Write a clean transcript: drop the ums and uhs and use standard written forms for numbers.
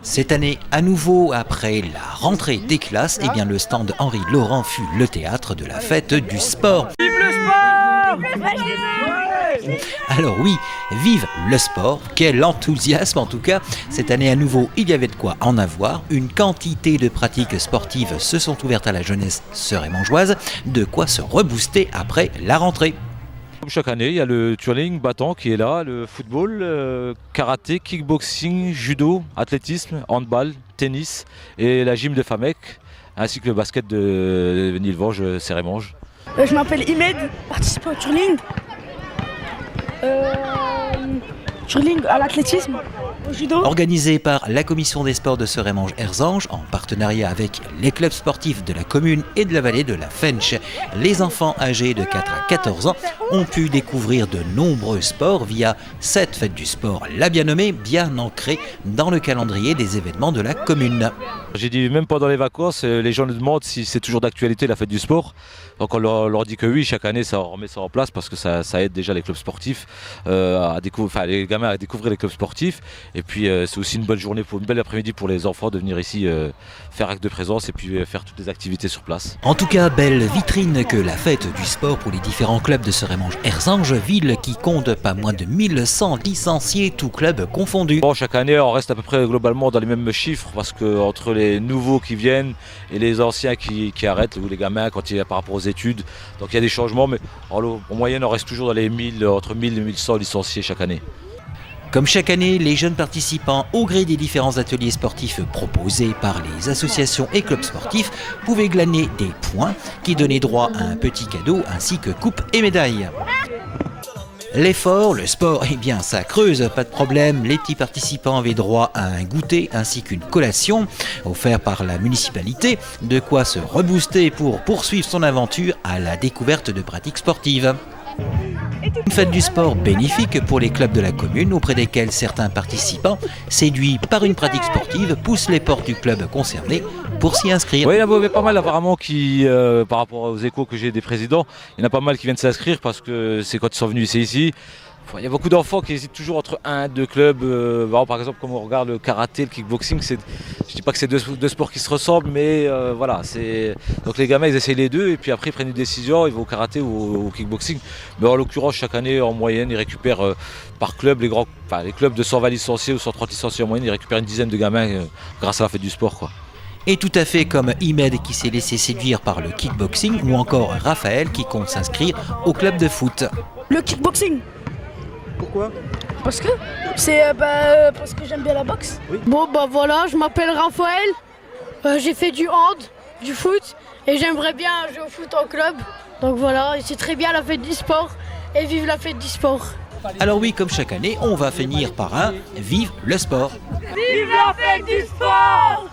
Cette année, à nouveau, après la rentrée des classes, eh bien, le stand Henri Laurent fut le théâtre de la fête du sport. Vive le sport! Alors oui, vive le sport, quel enthousiasme en tout cas. Cette année à nouveau, il y avait de quoi en avoir. Une quantité de pratiques sportives se sont ouvertes à la jeunesse serémangeoise, de quoi se rebooster après la rentrée. Comme chaque année, il y a le twirling battant qui est là, le football, karaté, kickboxing, judo, athlétisme, handball, tennis et la gym de Famec, ainsi que le basket de Nilvange-Sérémange. Je m'appelle Imed, participant au twirling. Twirling à l'athlétisme, au judo. Organisé par la commission des sports de Serémange-Erzange en partenariat avec les clubs sportifs de la commune et de la vallée de la Fench, les enfants âgés de 4 à 14 ans ont pu découvrir de nombreux sports via cette fête du sport, la bien nommée, bien ancrée dans le calendrier des événements de la commune. J'ai dit même pendant les vacances, les gens nous demandent si c'est toujours d'actualité la fête du sport. Donc on leur dit que oui, chaque année ça remet ça en place parce que ça aide déjà les clubs sportifs les gamins à découvrir les clubs sportifs. Et puis c'est aussi une bonne journée, une belle après-midi pour les enfants de venir ici faire acte de présence et puis faire toutes les activités sur place. En tout cas, belle vitrine que la fête du sport pour les différents clubs de Serémange-Erzange, ville qui compte pas moins de 1100 licenciés, tous clubs confondus. Bon, chaque année on reste à peu près globalement dans les mêmes chiffres parce que entre les nouveaux qui viennent et les anciens qui arrêtent, ou les gamins quand il y a par rapport aux études, donc il y a des changements, mais en moyenne on reste toujours dans les entre 1000 et 1100 licenciés chaque année. Comme chaque année, les jeunes participants, au gré des différents ateliers sportifs proposés par les associations et clubs sportifs, pouvaient glaner des points qui donnaient droit à un petit cadeau ainsi que coupe et médailles. L'effort, le sport, eh bien ça creuse, pas de problème. Les petits participants avaient droit à un goûter ainsi qu'une collation offert par la municipalité, de quoi se rebooster pour poursuivre son aventure à la découverte de pratiques sportives. Une fête du sport bénéfique pour les clubs de la commune auprès desquels certains participants, séduits par une pratique sportive, poussent les portes du club concerné pour s'y inscrire. Oui, il y en avait pas mal apparemment qui, par rapport aux échos que j'ai des présidents, il y en a pas mal qui viennent s'inscrire parce que c'est quand ils sont venus ici. Il y a beaucoup d'enfants qui hésitent toujours entre un, deux clubs. Par exemple, comme on regarde le karaté, le kickboxing, je ne dis pas que c'est deux sports qui se ressemblent, mais voilà. Donc les gamins, ils essayent les deux et puis après ils prennent une décision, ils vont au karaté ou au kickboxing. Mais en l'occurrence, chaque année, en moyenne, ils récupèrent par club, les clubs de 120 licenciés ou 130 licenciés en moyenne, ils récupèrent une dizaine de gamins grâce à la fête du sport, quoi. Et tout à fait comme Imed qui s'est laissé séduire par le kickboxing ou encore Raphaël qui compte s'inscrire au club de foot. Le kickboxing. Pourquoi? Parce que j'aime bien la boxe. Oui. Bon bah voilà, je m'appelle Raphaël, j'ai fait du hand, du foot et j'aimerais bien jouer au foot en club. Donc voilà, c'est très bien la fête du sport et vive la fête du sport. Alors oui, comme chaque année, on va finir par un « Vive le sport ». Vive la fête du sport!